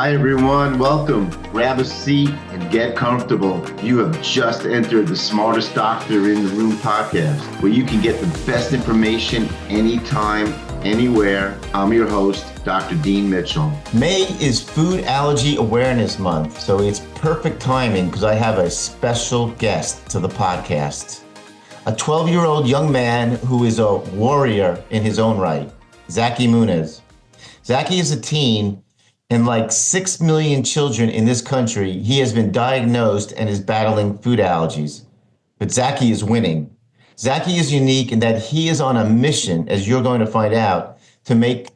Hi, everyone. Welcome. Grab a seat and get comfortable. You have just entered the Smartest Doctor in the Room podcast, where you can get the best information anytime, anywhere. I'm your host, Dr. Dean Mitchell. May is Food Allergy Awareness Month, so it's perfect timing because I have a special guest to the podcast. A 12-year-old young man who is a warrior in his own right, Zacky Munoz. Zacky is a teen, and like 6 million children in this country, he has been diagnosed and is battling food allergies. But Zacky is winning. Zacky is unique in that he is on a mission, as you're going to find out, to make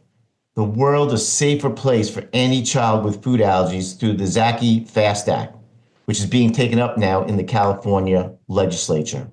the world a safer place for any child with food allergies through the Zacky Fast Act, which is being taken up now in the California legislature.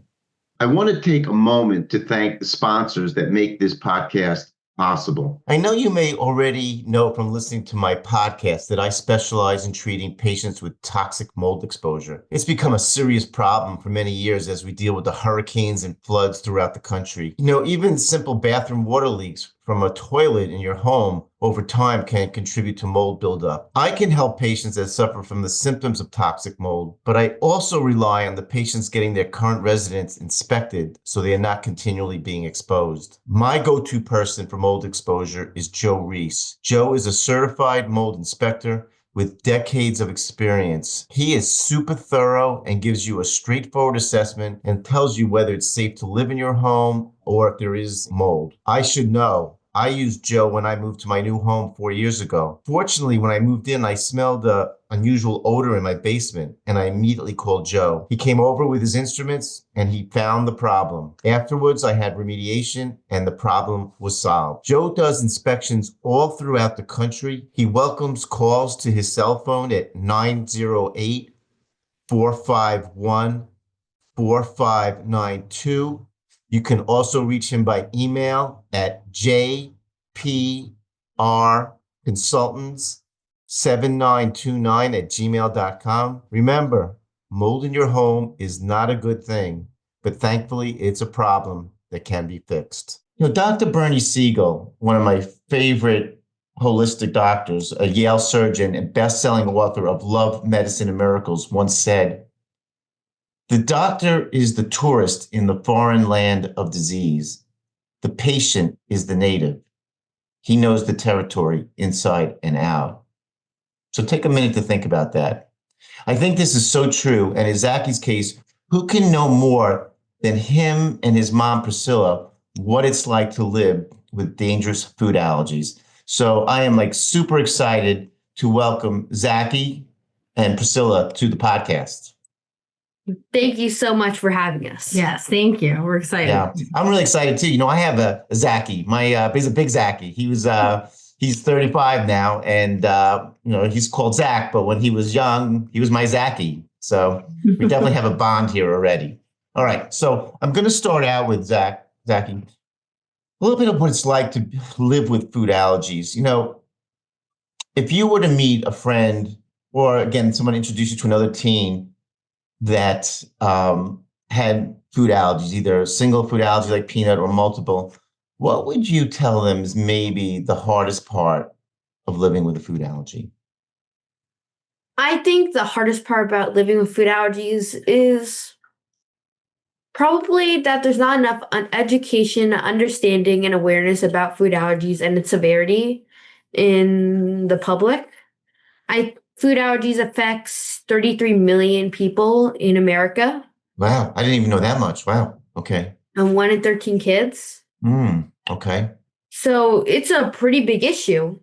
I want to take a moment to thank the sponsors that make this podcast possible. I know you may already know from listening to my podcast that I specialize in treating patients with toxic mold exposure. It's become a serious problem for many years as we deal with the hurricanes and floods throughout the country. Even simple bathroom water leaks from a toilet in your home over time can contribute to mold buildup. I can help patients that suffer from the symptoms of toxic mold, but I also rely on the patients getting their current residence inspected so they are not continually being exposed. My go-to person for mold exposure is Joe Reese. Joe is a certified mold inspector with decades of experience. He is super thorough and gives you a straightforward assessment and tells you whether it's safe to live in your home or if there is mold. I should know. I used Joe when I moved to my new home 4 years ago. Fortunately, when I moved in, I smelled an unusual odor in my basement, and I immediately called Joe. He came over with his instruments, and he found the problem. Afterwards, I had remediation, and the problem was solved. Joe does inspections all throughout the country. He welcomes calls to his cell phone at 908-451-4592. You can also reach him by email at jprconsultants7929@gmail.com. Remember, mold in your home is not a good thing, but thankfully it's a problem that can be fixed. Dr. Bernie Siegel, one of my favorite holistic doctors, a Yale surgeon and best-selling author of Love, Medicine, and Miracles, once said, "The doctor is the tourist in the foreign land of disease. The patient is the native. He knows the territory inside and out." So take a minute to think about that. I think this is so true. And in Zacky's case, who can know more than him and his mom, Priscilla, what it's like to live with dangerous food allergies? So I am super excited to welcome Zacky and Priscilla to the podcast. Thank you so much for having us. Yes, thank you. We're excited. Yeah, I'm really excited too. I have a Zacky. He's a big Zacky. He's 35 now, and he's called Zach. But when he was young, he was my Zacky. So we definitely have a bond here already. All right, so I'm going to start out with Zacky. A little bit of what it's like to live with food allergies. If you were to meet a friend, or again, someone introduced you to another teen that had food allergies, either a single food allergy like peanut or multiple, what would you tell them is maybe the hardest part of living with a food allergy? I think the hardest part about living with food allergies is probably that there's not enough education, understanding, and awareness about food allergies and its severity in the public. Food allergies affects 33 million people in America. Wow, I didn't even know that much. Wow, okay. And 1 in 13 kids. Okay. So it's a pretty big issue.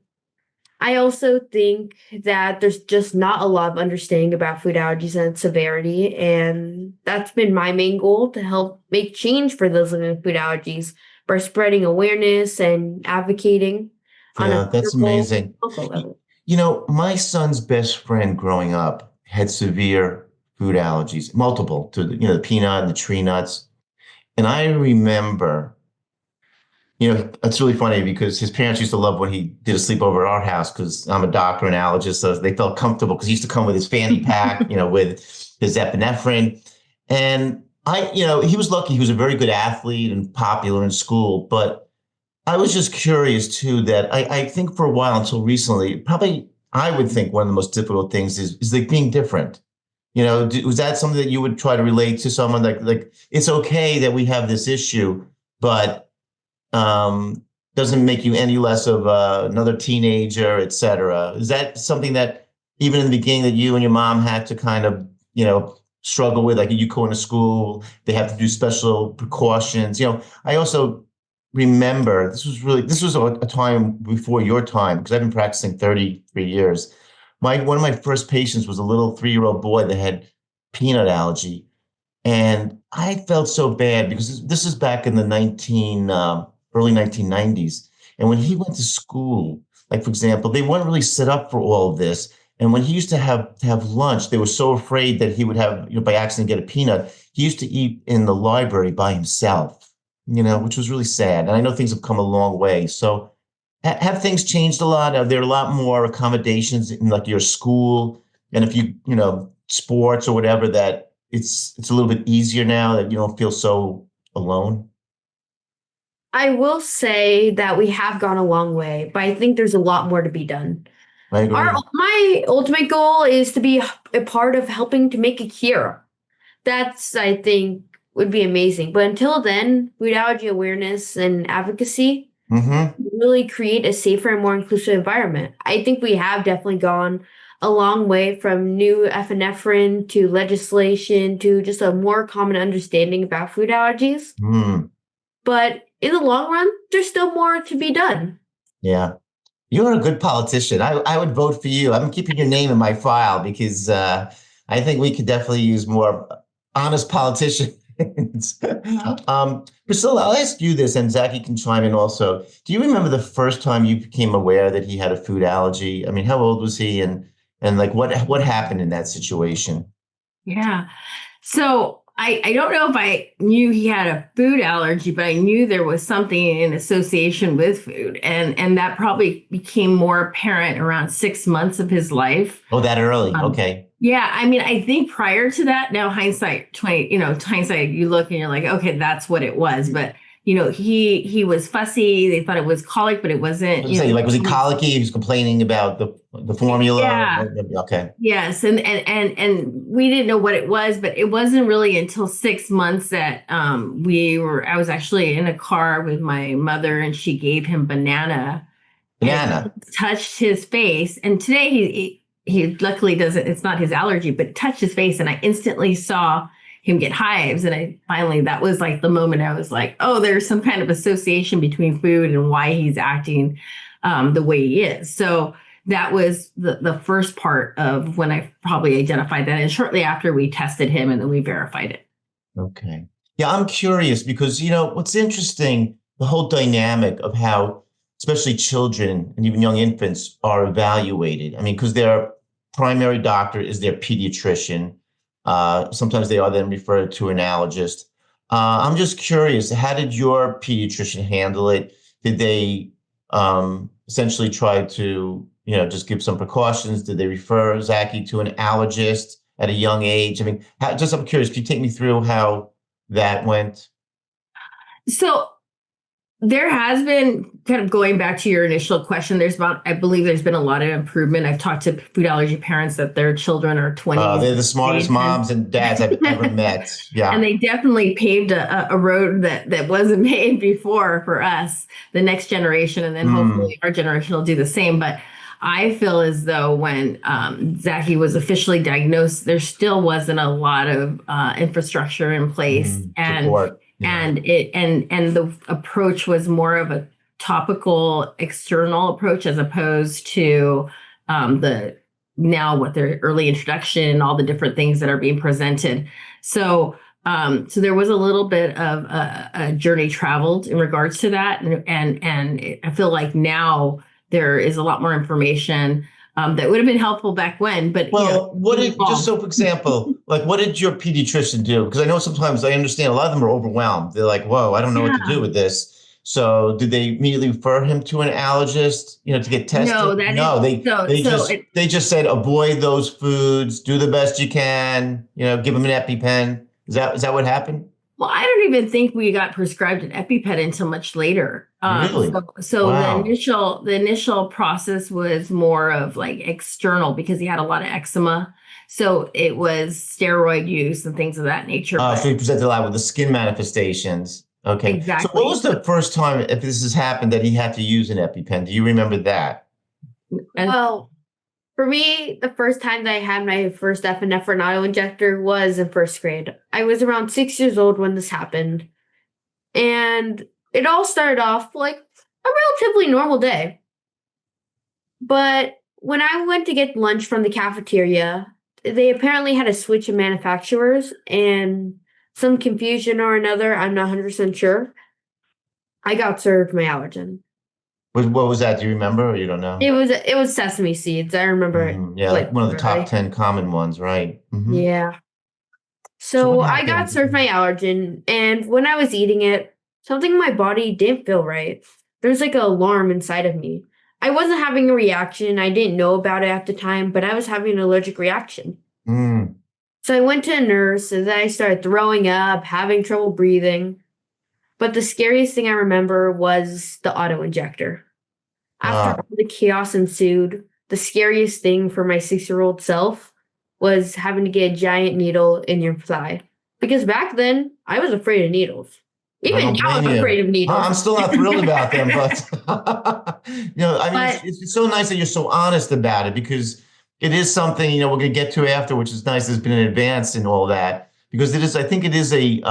I also think that there's just not a lot of understanding about food allergies and its severity. And that's been my main goal, to help make change for those living with food allergies by spreading awareness and advocating. Yeah, that's amazing. Level. My son's best friend growing up had severe food allergies, multiple, to the peanut and the tree nuts. And I remember, it's really funny because his parents used to love when he did a sleepover at our house, because I'm a doctor and allergist, so they felt comfortable because he used to come with his fanny pack, with his epinephrine. And he was lucky. He was a very good athlete and popular in school, but I was just curious too that I think for a while until recently, probably I would think one of the most difficult things is like being different. Was that something that you would try to relate to someone like it's okay that we have this issue, but doesn't make you any less of another teenager, et cetera. Is that something that even in the beginning that you and your mom had to kind of, struggle with? Like you go into school, they have to do special precautions. I also remember this was a time before your time, because I've been practicing 33 years. One of my first patients was a little 3-year-old boy that had peanut allergy. And I felt so bad because this is back in the early 1990s. And when he went to school, like, for example, they weren't really set up for all of this. And when he used to have lunch, they were so afraid that he would have, by accident, get a peanut. He used to eat in the library by himself, which was really sad. And I know things have come a long way. So have things changed a lot? Are there a lot more accommodations in like your school? And if you, sports or whatever, that it's a little bit easier now that you don't feel so alone? I will say that we have gone a long way, but I think there's a lot more to be done. I agree. My ultimate goal is to be a part of helping to make a cure. That's, I think, would be amazing. But until then, food allergy awareness and advocacy really create a safer and more inclusive environment. I think we have definitely gone a long way from new epinephrine to legislation to just a more common understanding about food allergies. But in the long run, there's still more to be done. Yeah. You're a good politician. I would vote for you. I'm keeping your name in my file because I think we could definitely use more honest politicians. Priscilla, I'll ask you this, and Zacky can chime in also. Do you remember the first time you became aware that he had a food allergy? I mean, how old was he, and like what happened in that situation? Yeah. So I don't know if I knew he had a food allergy, but I knew there was something in association with food. And that probably became more apparent around 6 months of his life. Oh, that early. Okay. Yeah. I mean, I think prior to that, now hindsight, you look and you're like, okay, that's what it was. But he was fussy. They thought it was colic, but it wasn't. Was he colicky? He was complaining about the formula. Yeah. Okay. Yes, and we didn't know what it was, but it wasn't really until 6 months that I was actually in a car with my mother, and she gave him banana. And touched his face, and today he luckily doesn't. It's not his allergy, but touched his face, and I instantly saw him get hives. And that was like the moment I was like, oh, there's some kind of association between food and why he's acting the way he is. So that was the first part of when I probably identified that. And shortly after, we tested him and then we verified it. Okay. Yeah, I'm curious because, what's interesting, the whole dynamic of how especially children and even young infants are evaluated. I mean, because their primary doctor is their pediatrician. Sometimes they are then referred to an allergist. I'm just curious, how did your pediatrician handle it? Did they essentially try to, just give some precautions? Did they refer Zacky to an allergist at a young age? I mean, I'm curious, can you take me through how that went? So there has been, kind of going back to your initial question, I believe there's been a lot of improvement. I've talked to food allergy parents that their children are 20. They're the smartest moms and dads I've ever met. Yeah. And they definitely paved a road that wasn't made before for us, the next generation. And then hopefully our generation will do the same. But I feel as though when Zacky was officially diagnosed, there still wasn't a lot of infrastructure in place. Support. And the approach was more of a topical external approach as opposed to the early introduction, all the different things that are being presented. So there was a little bit of a journey traveled in regards to that. And I feel like now there is a lot more information that would have been helpful back when. But just so, for example, like what did your pediatrician do? Because I know sometimes I understand a lot of them are overwhelmed. They're like, whoa, I don't know what to do with this. So did they immediately refer him to an allergist, to get tested? They just said, avoid those foods, do the best you can, give him an EpiPen. Is that what happened? Well, I don't even think we got prescribed an EpiPen until much later. Really? So Wow. the initial process was more of like external because he had a lot of eczema. So it was steroid use and things of that nature. So But he presented a lot with the skin manifestations. Okay. So what exactly. was the first time, if this has happened, that he had to use an EpiPen? Do you remember that? And Well, for me, the first time that I had my first epinephrine auto injector was in first grade. I was around 6 years old when this happened. And it all started off like a relatively normal day. But when I went to get lunch from the cafeteria, they apparently had a switch of manufacturers and some confusion or another, I'm not 100% sure. I got served my allergen. What was that? Do you remember, or you don't know? It was sesame seeds. I remember it Yeah, like like one of the top clearly. 10 common ones, right? Yeah. So what So I got happened? served my allergen, and when I was eating it, something in my body didn't feel right. There's like an alarm inside of me. I wasn't having a reaction. I didn't know about it at the time, but I was having an allergic reaction. Mm. So I went to a nurse, and then I started throwing up, having trouble breathing. But the scariest thing I remember was the auto injector. After Ah, all the chaos ensued, the scariest thing for my 6-year-old self was having to get a giant needle in your thigh. Because back then, I was afraid of needles. I Even don't now, blame I'm you. afraid of needles. I'm still not thrilled about them, but I mean, But it's so nice that you're so honest about it, because it is something, we're going to get to after, which is nice. There's been an advance in all that, because I think it is an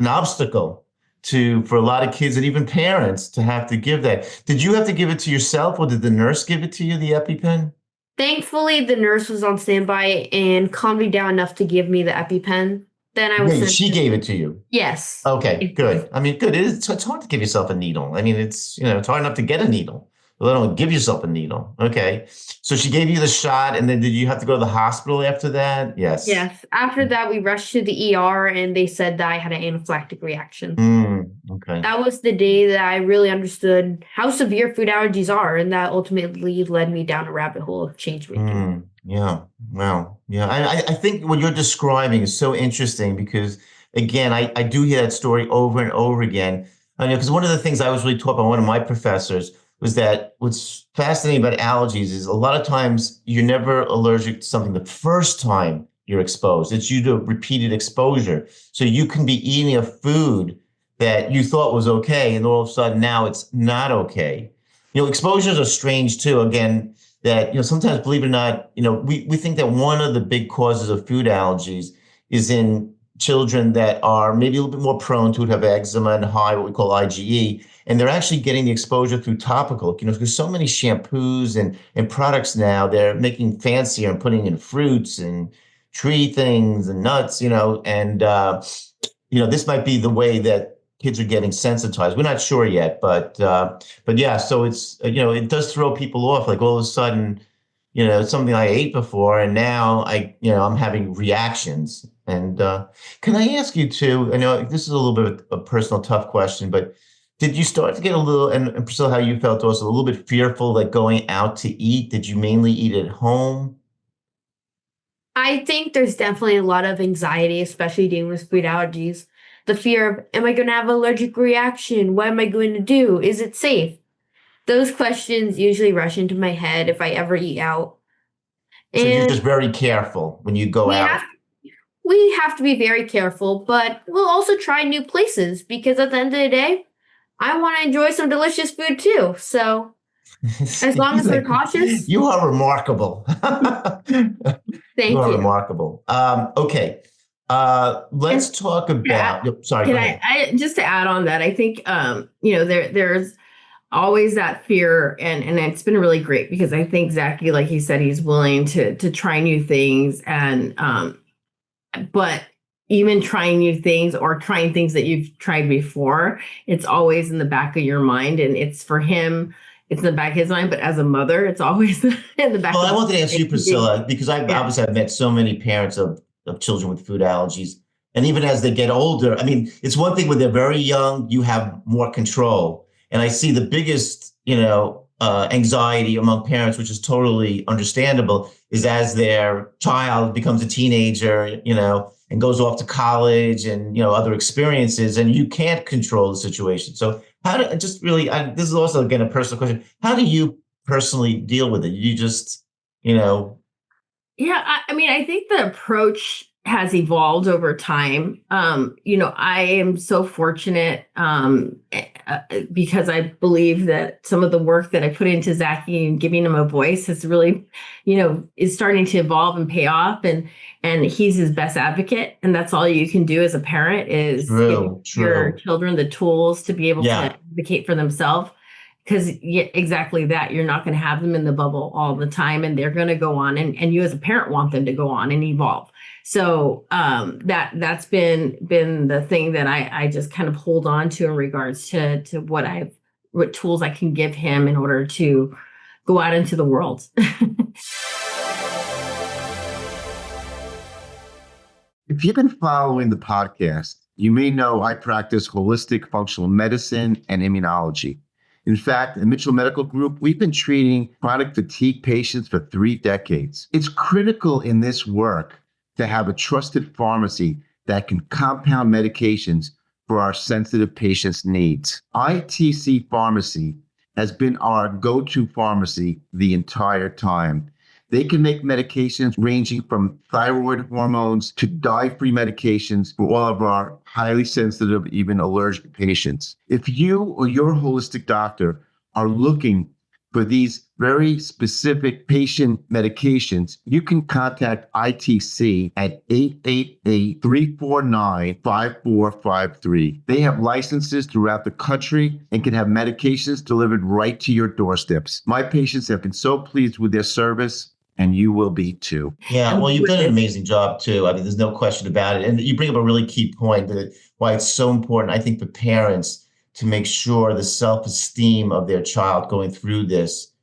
obstacle for a lot of kids and even parents to have to give that. Did you have to give it to yourself, or did the nurse give it to you, the EpiPen? thankfully, the nurse was on standby and calmed me down enough to give me the EpiPen. Then I was Yeah, sent she to, gave it to you. yes. Okay, good. I mean, good. It's hard to give yourself a needle. I mean, it's hard enough to get a needle, let alone give yourself a needle. Okay. So she gave you the shot, and then did you have to go to the hospital after that? Yes. Yes. After that, we rushed to the ER and they said that I had an anaphylactic reaction. Okay. That was the day that I really understood how severe food allergies are, and that ultimately led me down a rabbit hole of change making. Yeah. Wow. Yeah. I think what you're describing is so interesting, because, again, I do hear that story over and over again. I know, because one of the things I was really taught by one of my professors was that what's fascinating about allergies is a lot of times you're never allergic to something the first time you're exposed. It's due to repeated exposure. So you can be eating a food that you thought was okay, and all of a sudden now it's not okay. Exposures are strange too. Again, that sometimes, believe it or not, we think that one of the big causes of food allergies is in children that are maybe a little bit more prone to it, have eczema and high what we call IgE, and they're actually getting the exposure through topical. Because so many shampoos and products now, they're making fancier and putting in fruits and tree things and nuts, and this might be the way that kids are getting sensitized. We're not sure yet, but yeah. So it's it does throw people off. Like, all of a sudden, it's something I ate before, and now I'm having reactions. And can I ask you too? I know this is a little bit of a personal, tough question, but did you start to get a little, and Priscilla, how you felt also, a little bit fearful, like going out to eat? Did you mainly eat at home? I think there's definitely a lot of anxiety, especially dealing with food allergies. The fear of, am I going to have an allergic reaction? What am I going to do? Is it safe? Those questions usually rush into my head if I ever eat out. So you're And just very careful when you go we out. have we have to be very careful, but we'll also try new places because at the end of the day, I want to enjoy some delicious food too. So as long as we're cautious, You are remarkable. You thank are you. remarkable. Okay. Let's And talk yeah, about, yep, sorry, go can ahead. I just to add on that, I think there's always that fear, and it's been really great because I think Zacky, like he said, he's willing to try new things, and but even trying new things or trying things that you've tried before, it's always in the back of your mind, and it's for him, it's in the back of his mind. But as a mother, it's always in the back Well, of I wanted to ask you, his mind. Priscilla, because Yeah. I've met so many parents of children with food allergies. And even as they get older, I mean, it's one thing when they're very young, you have more control. And I see the biggest, anxiety among parents, which is totally understandable, is as their child becomes a teenager, and goes off to college and, other experiences, and you can't control the situation. So how do just really, this is also, again, a personal question. How do you personally deal with it? You just, Yeah, I mean, I think the approach has evolved over time. I am so fortunate because I believe that some of the work that I put into Zacky and giving him a voice has really, is starting to evolve and pay off. And he's his best advocate. And that's all you can do as a parent is give your children the tools to be able to advocate for themselves. Because exactly that, you're not going to have them in the bubble all the time, and they're going to go on, and you as a parent want them to go on and evolve. So that's been the thing that I just kind of hold on to in regards to what tools I can give him in order to go out into the world. If you've been following the podcast, you may know I practice holistic functional medicine and immunology. In fact, at Mitchell Medical Group, we've been treating chronic fatigue patients for 3 decades. It's critical in this work to have a trusted pharmacy that can compound medications for our sensitive patients' needs. ITC Pharmacy has been our go-to pharmacy the entire time. They can make medications ranging from thyroid hormones to dye-free medications for all of our highly sensitive, even allergic patients. If you or your holistic doctor are looking for these very specific patient medications, you can contact ITC at 888-349-5453. They have licenses throughout the country and can have medications delivered right to your doorsteps. My patients have been so pleased with their service, and you will be too. Yeah, well, you've done an amazing job too. I mean, there's no question about it. And you bring up a really key point that why it's so important, I think, for parents to make sure the self-esteem of their child going through this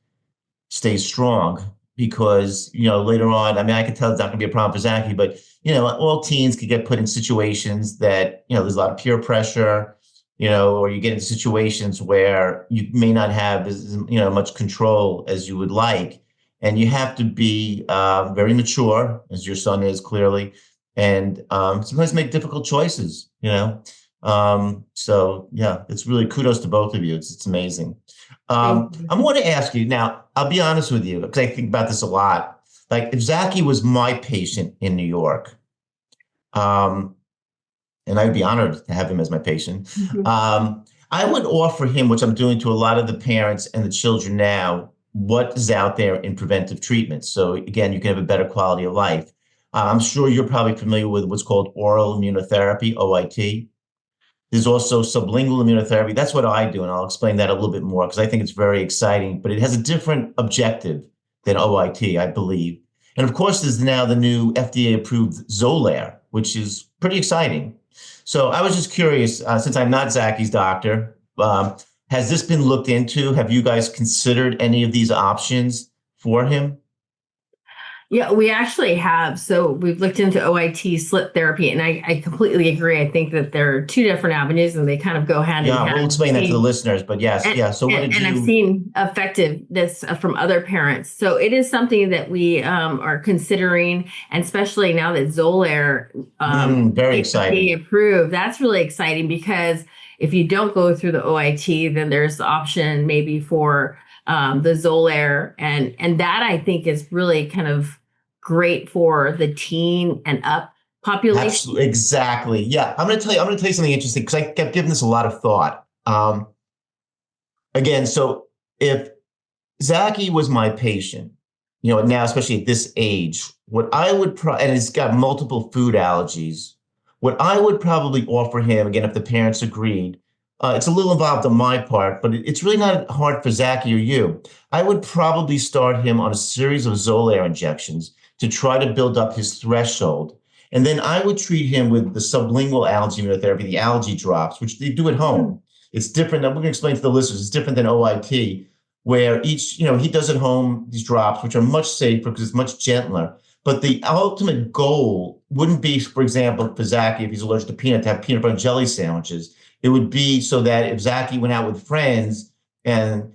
stays strong. Because, later on, I mean, I can tell it's not going to be a problem for Zacky, but, all teens could get put in situations that, there's a lot of peer pressure, or you get into situations where you may not have as, much control as you would like. And you have to be very mature, as your son is clearly, and sometimes make difficult choices, So, yeah, it's really kudos to both of you. It's amazing. I want to ask you now, I'll be honest with you, because I think about this a lot. Like, if Zacky was my patient in New York, and I'd be honored to have him as my patient, I would offer him, which I'm doing to a lot of the parents and the children now, what is out there in preventive treatment. So again, you can have a better quality of life. I'm sure you're probably familiar with what's called oral immunotherapy, OIT. There's also sublingual immunotherapy. That's what I do, and I'll explain that a little bit more because I think it's very exciting, but it has a different objective than OIT, I believe. And of course, there's now the new FDA-approved Zolaire, which is pretty exciting. So I was just curious, since I'm not Zacky's doctor, has this been looked into? Have you guys considered any of these options for him? Yeah, we actually have. So we've looked into OIT slit therapy, and I completely agree. I think that there are 2 different avenues, and they kind of go hand in hand. Yeah, we'll explain that to the listeners, but yes, yeah. So what did you? And I've seen effectiveness from other parents. So it is something that we are considering, and especially now that Zolaire very exciting approved. That's really exciting because if you don't go through the OIT, then there's the option maybe for the Zolaire, and that I think is really kind of great for the teen and up population. Absolutely, exactly. Yeah, I'm going to tell you something interesting because I kept giving this a lot of thought. Again, so if Zacky was my patient, now especially at this age, what I would and he's got multiple food allergies. What I would probably offer him, again, if the parents agreed, it's a little involved on my part, but it's really not hard for Zacky or you. I would probably start him on a series of Zolaire injections to try to build up his threshold. And then I would treat him with the sublingual allergy immunotherapy, the allergy drops, which they do at home. It's different. We're going to explain to the listeners, it's different than OIT, where each, he does at home, these drops, which are much safer because it's much gentler. But the ultimate goal wouldn't be, for example, for Zacky, if he's allergic to peanut, to have peanut butter and jelly sandwiches. It would be so that if Zacky went out with friends and,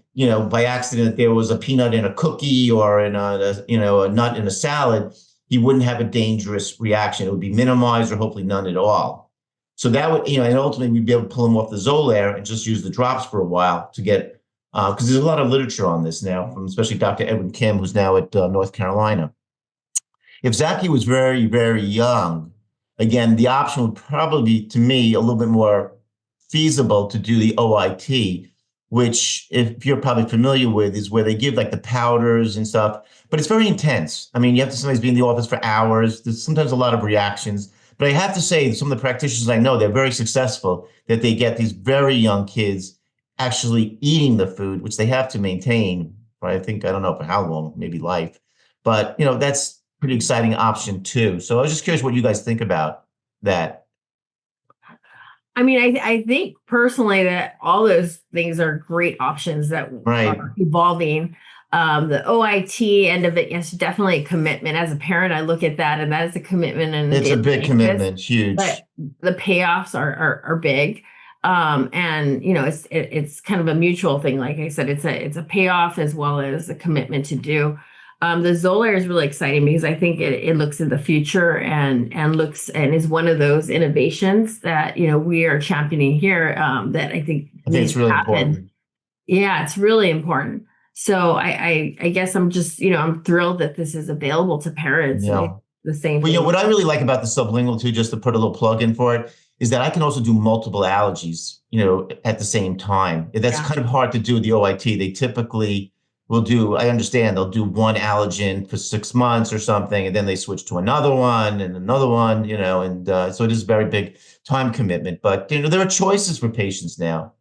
by accident there was a peanut in a cookie or in a nut in a salad, he wouldn't have a dangerous reaction. It would be minimized or hopefully none at all. So that would, and ultimately we'd be able to pull him off the Zolaire and just use the drops for a while to get, because there's a lot of literature on this now, from especially Dr. Edwin Kim, who's now at North Carolina. If Zacky was very, very young, again, the option would probably be, to me, a little bit more feasible to do the OIT, which, if you're probably familiar with, is where they give like the powders and stuff, but it's very intense. I mean, you have to sometimes be in the office for hours. There's sometimes a lot of reactions. But I have to say, some of the practitioners I know, they're very successful, that they get these very young kids actually eating the food, which they have to maintain for, I don't know for how long, maybe life. But, that's a pretty exciting option too. So I was just curious what you guys think about that. I mean, I think personally that all those things are great options that are evolving. The OIT end of it, yes, definitely a commitment. As a parent, I look at that, and that is a commitment. And it's a big commitment, huge. But the payoffs are big, and it's kind of a mutual thing. Like I said, it's a payoff as well as a commitment to do. The Zolaire is really exciting because I think it looks in the future and is one of those innovations that we are championing here. That I think it's really important. Yeah, it's really important. So I guess I'm just I'm thrilled that this is available to parents. Yeah. The same. Well, what I really like about the sublingual too, just to put a little plug in for it, is that I can also do multiple allergies, at the same time. That's kind of hard to do with the OIT. They typically will do, I understand, they'll do one allergen for 6 months or something, and then they switch to another one and another one, and so it is a very big time commitment. But, there are choices for patients now.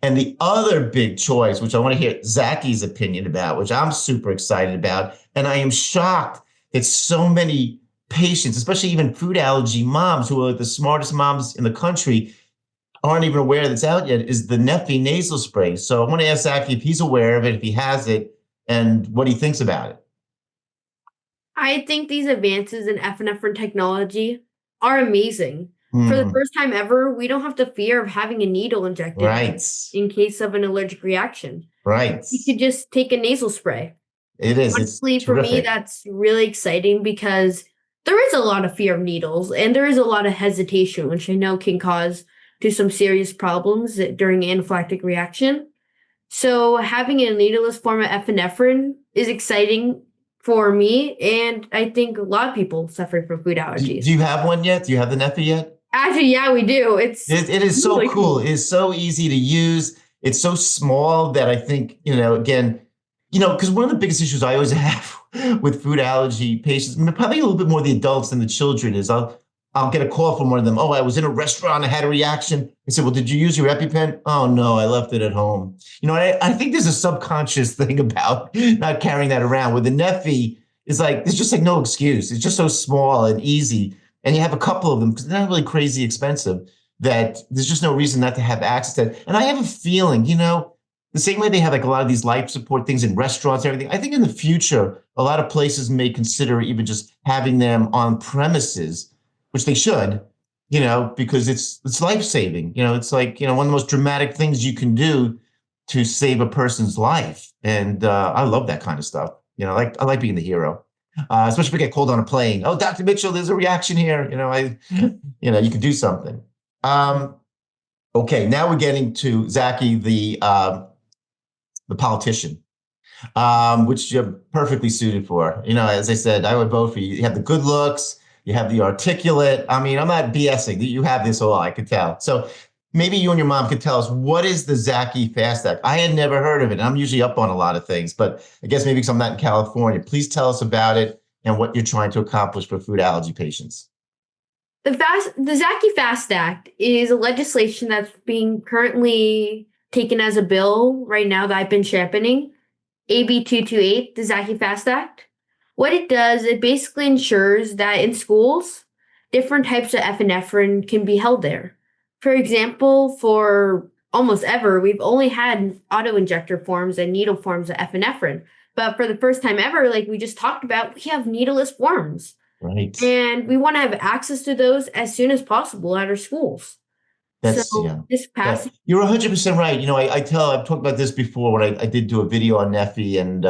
And the other big choice, which I want to hear Zacky's opinion about, which I'm super excited about, and I am shocked that so many patients, especially even food allergy moms who are the smartest moms in the country, aren't even aware that it's out yet, is the Neffy nasal spray. So I want to ask Zacky if he's aware of it, if he has it, and what he thinks about it. I think these advances in epinephrine technology are amazing. For the first time ever, we don't have to fear of having a needle injected in case of an allergic reaction. Right. You could just take a nasal spray. It is. Honestly, for me, that's really exciting because there is a lot of fear of needles and there is a lot of hesitation, which I know can cause to some serious problems during anaphylactic reaction. So having a needleless form of epinephrine is exciting for me, and I think a lot of people suffering from food allergies. Do you have one yet? Do you have the Neffy yet? Actually, yeah, we do. It is so cool. It is so easy to use. It's so small that I think, again, because one of the biggest issues I always have with food allergy patients, probably a little bit more the adults than the children, is I'll get a call from one of them. Oh, I was in a restaurant. I had a reaction. I said, well, did you use your EpiPen? Oh, no, I left it at home. I think there's a subconscious thing about not carrying that around. With the Neffy, it's like, there's just like no excuse. It's just so small and easy. And you have a couple of them because they're not really crazy expensive, that there's just no reason not to have access to it. And I have a feeling, the same way they have like a lot of these life support things in restaurants and everything, I think in the future, a lot of places may consider even just having them on premises, which they should, because it's life-saving. It's like, one of the most dramatic things you can do to save a person's life. And I love that kind of stuff. I like being the hero, especially if we get called on a plane. Oh, Dr. Mitchell, there's a reaction here. You can do something. Okay, now we're getting to Zacky, the politician, which you're perfectly suited for. As I said, I would vote for you. You have the good looks. You have the articulate. I mean, I'm not BSing. You have this all, I could tell. So maybe you and your mom could tell us, what is the Zacky Fast Act? I had never heard of it. I'm usually up on a lot of things, but I guess maybe because I'm not in California. Please tell us about it and what you're trying to accomplish for food allergy patients. The Zacky Fast Act is a legislation that's being currently taken as a bill right now that I've been championing, AB 228, the Zacky Fast Act. What it does, it basically ensures that in schools, different types of epinephrine can be held there. For example, for almost ever, we've only had auto-injector forms and needle forms of epinephrine. But for the first time ever, like we just talked about, we have needleless forms. Right. And we want to have access to those as soon as possible at our schools. This past You're 100% right. I've talked about this before when I did do a video on Neffy, and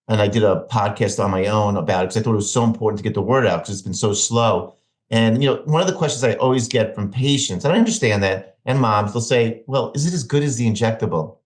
and I did a podcast on my own about it because I thought it was so important to get the word out because it's been so slow. And, one of the questions I always get from patients, and I understand that, and moms, they'll say, well, is it as good as the injectable?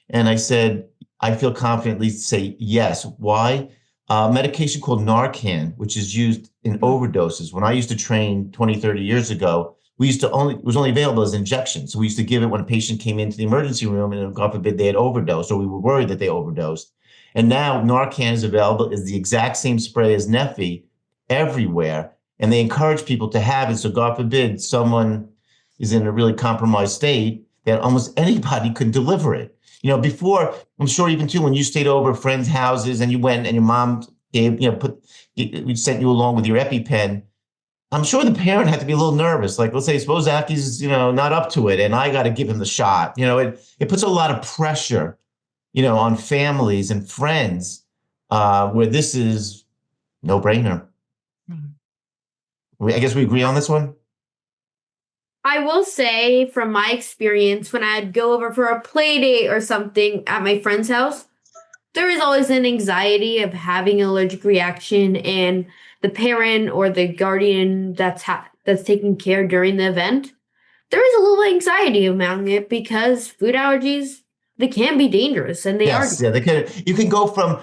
And I said, I feel confidently to say yes. Why? Medication called Narcan, which is used in overdoses. When I used to train 20, 30 years ago, it was only available as injection. So we used to give it when a patient came into the emergency room and God forbid they had overdosed or we were worried that they overdosed. And now Narcan is available as the exact same spray as Neffy everywhere. And they encourage people to have it. So God forbid someone is in a really compromised state, that almost anybody could deliver it. Before, I'm sure even too, when you stayed over friends' houses and you went and your mom gave, we sent you along with your EpiPen, I'm sure the parent had to be a little nervous. Like, let's say, suppose Zacky's, not up to it and I got to give him the shot. It puts a lot of pressure, on families and friends where this is no brainer. I guess we agree on this one. I will say from my experience, when I'd go over for a play date or something at my friend's house, there is always an anxiety of having an allergic reaction, and the parent or the guardian that's taking care during the event, there is a little anxiety around it because food allergies, they can be dangerous, and they are. Yeah, they can. You can go from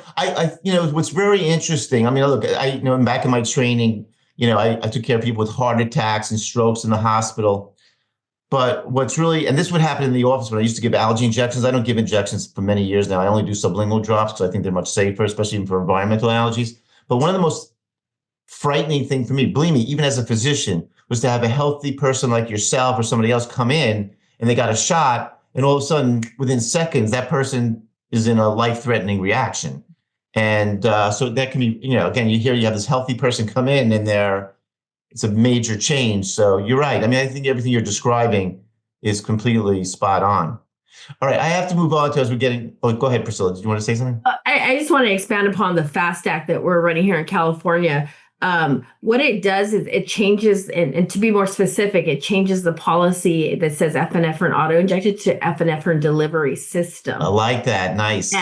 what's very interesting. I mean, look, back in my training, I took care of people with heart attacks and strokes in the hospital. But what's really, and this would happen in the office when I used to give allergy injections. I don't give injections for many years now. I only do sublingual drops because I think they're much safer, especially for environmental allergies. But one of the most frightening things for me, believe me, even as a physician, was to have a healthy person like yourself or somebody else come in and they got a shot, and all of a sudden, within seconds, that person is in a life-threatening reaction. And so that can be, again, you have this healthy person come in and it's a major change. So you're right. I mean, I think everything you're describing is completely spot on. All right. I have to move on to as we're getting, go ahead, Priscilla. Did you want to say something? I just want to expand upon the FAST Act that we're running here in California. What it does is it changes, and to be more specific, it changes the policy that says epinephrine auto-injected to epinephrine delivery system. I like that. Nice.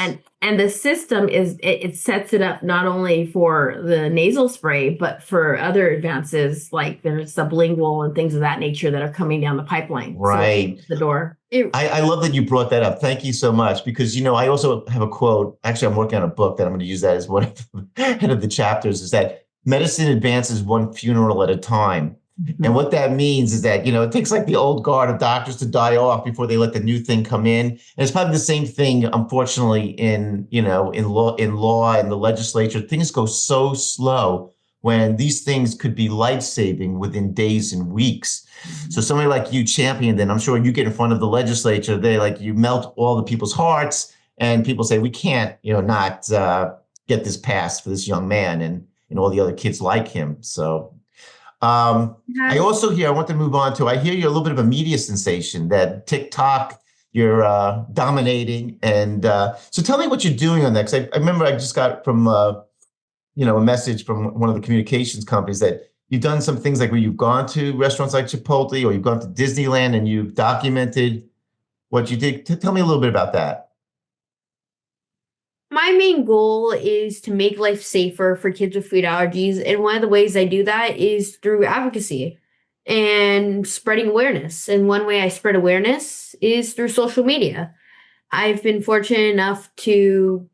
And the system it sets it up not only for the nasal spray, but for other advances like there's sublingual and things of that nature that are coming down the pipeline. Right. So the door. I love that you brought that up. Thank you so much. Because, I also have a quote. Actually, I'm working on a book that I'm going to use that as one of head of the chapters, is that medicine advances one funeral at a time. Mm-hmm. And what that means is that, it takes like the old guard of doctors to die off before they let the new thing come in. And it's probably the same thing, unfortunately, in law and the legislature. Things go so slow when these things could be life-saving within days and weeks. Mm-hmm. So somebody like you championed, and I'm sure you get in front of the legislature, you melt all the people's hearts, and people say, we can't, not get this passed for this young man and all the other kids like him. So I also hear, I want to move on to, I hear you're a little bit of a media sensation, that TikTok, you're dominating. And so tell me what you're doing on that. Because I remember I just got from, a message from one of the communications companies that you've done some things like where you've gone to restaurants like Chipotle or you've gone to Disneyland and you've documented what you did. Tell me a little bit about that. My main goal is to make life safer for kids with food allergies. And one of the ways I do that is through advocacy and spreading awareness. And one way I spread awareness is through social media. I've been fortunate enough to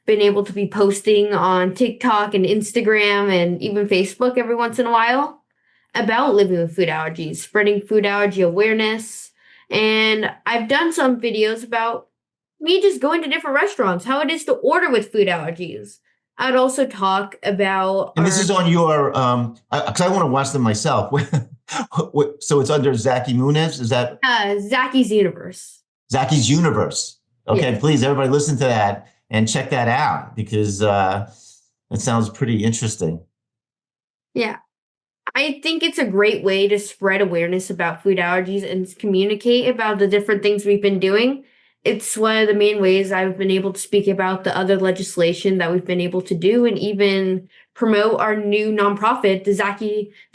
been able to be posting on TikTok and Instagram and even Facebook every once in a while about living with food allergies, spreading food allergy awareness. And I've done some videos about me just going to different restaurants, how it is to order with food allergies. I'd also talk about... And this is on your, because I want to watch them myself. So it's under Zacky Munoz, is that? Zacky's Universe. Zacky's Universe. Okay, yes. Please, everybody listen to that and check that out because it sounds pretty interesting. Yeah. I think it's a great way to spread awareness about food allergies and communicate about the different things we've been doing. It's one of the main ways I've been able to speak about the other legislation that we've been able to do and even promote our new nonprofit, the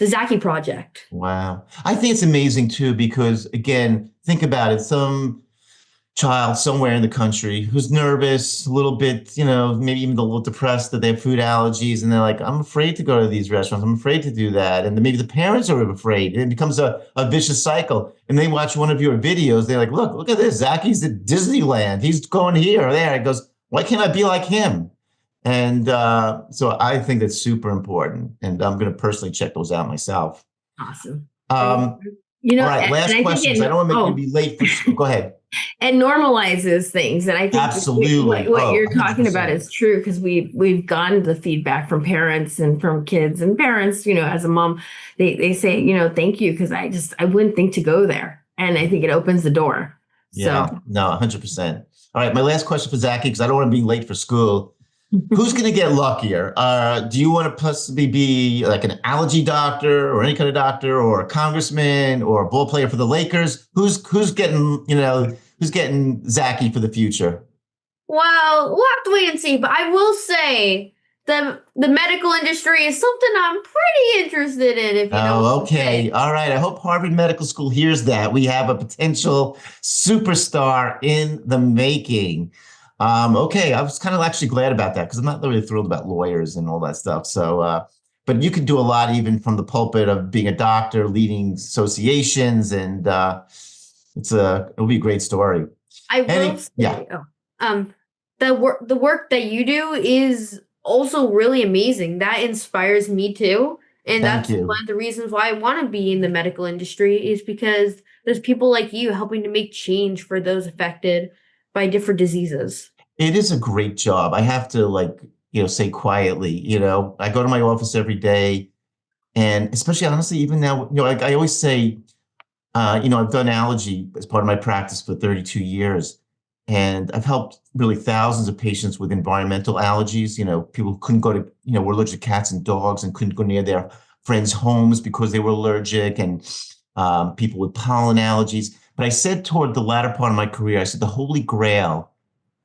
Zacky Project. Wow. I think it's amazing too, because again, think about it. Some child somewhere in the country who's nervous, a little bit, maybe even a little depressed that they have food allergies. And they're like, I'm afraid to go to these restaurants. I'm afraid to do that. And then maybe the parents are afraid. And it becomes a vicious cycle. And they watch one of your videos. They're like, look at this. Zacky's at Disneyland. He's going here or there. It goes, why can't I be like him? And so I think that's super important. And I'm going to personally check those out myself. Awesome. All right, last question. I don't want to make you be late for school. Go ahead. It normalizes things, and I think absolutely what you're talking 100%. about is true, because we've gotten the feedback from parents and from kids, and parents, as a mom, they say, thank you, because I wouldn't think to go there, and I think it opens the door. Yeah, so. No, 100%. All right, my last question for Zacky, because I don't want to be late for school. Who's going to get luckier? Do you want to possibly be like an allergy doctor or any kind of doctor or a congressman or a ball player for the Lakers? Who's getting, who's getting Zacky for the future? Well, we'll have to wait and see. But I will say the medical industry is something I'm pretty interested in. If you know. Okay. All right. I hope Harvard Medical School hears that. We have a potential superstar in the making. Okay, I was kind of actually glad about that because I'm not really thrilled about lawyers and all that stuff. So, but you could do a lot even from the pulpit of being a doctor, leading associations, and it'll be a great story. I will say, the work that you do is also really amazing. That inspires me too, and that's one of the reasons why I want to be in the medical industry is because there's people like you helping to make change for those affected by different diseases. It is a great job. I have to say quietly, I go to my office every day, and especially honestly, even now, I always say, I've done allergy as part of my practice for 32 years, and I've helped really thousands of patients with environmental allergies. People who couldn't go to, were allergic to cats and dogs and couldn't go near their friends' homes because they were allergic, and people with pollen allergies. But I said toward the latter part of my career, I said the holy grail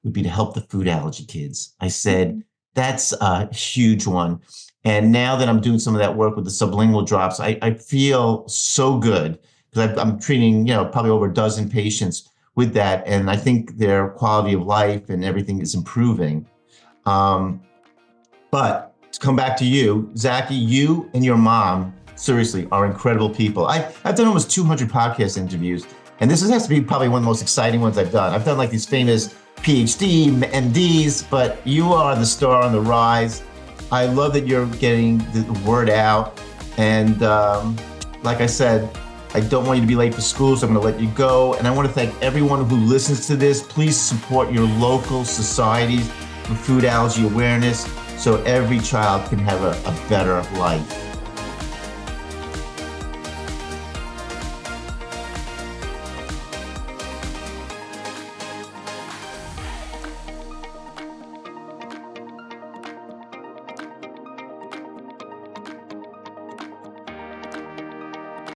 would be to help the food allergy kids. I said, that's a huge one. And now that I'm doing some of that work with the sublingual drops, I feel so good because I'm treating, probably over a dozen patients with that. And I think their quality of life and everything is improving. But to come back to you, Zacky, you and your mom, seriously, are incredible people. I've done almost 200 podcast interviews. And this has to be probably one of the most exciting ones I've done. I've done like these famous PhD, MDs, but you are the star on the rise. I love that you're getting the word out. And like I said, I don't want you to be late for school, so I'm going to let you go. And I want to thank everyone who listens to this. Please support your local societies for food allergy awareness so every child can have a better life.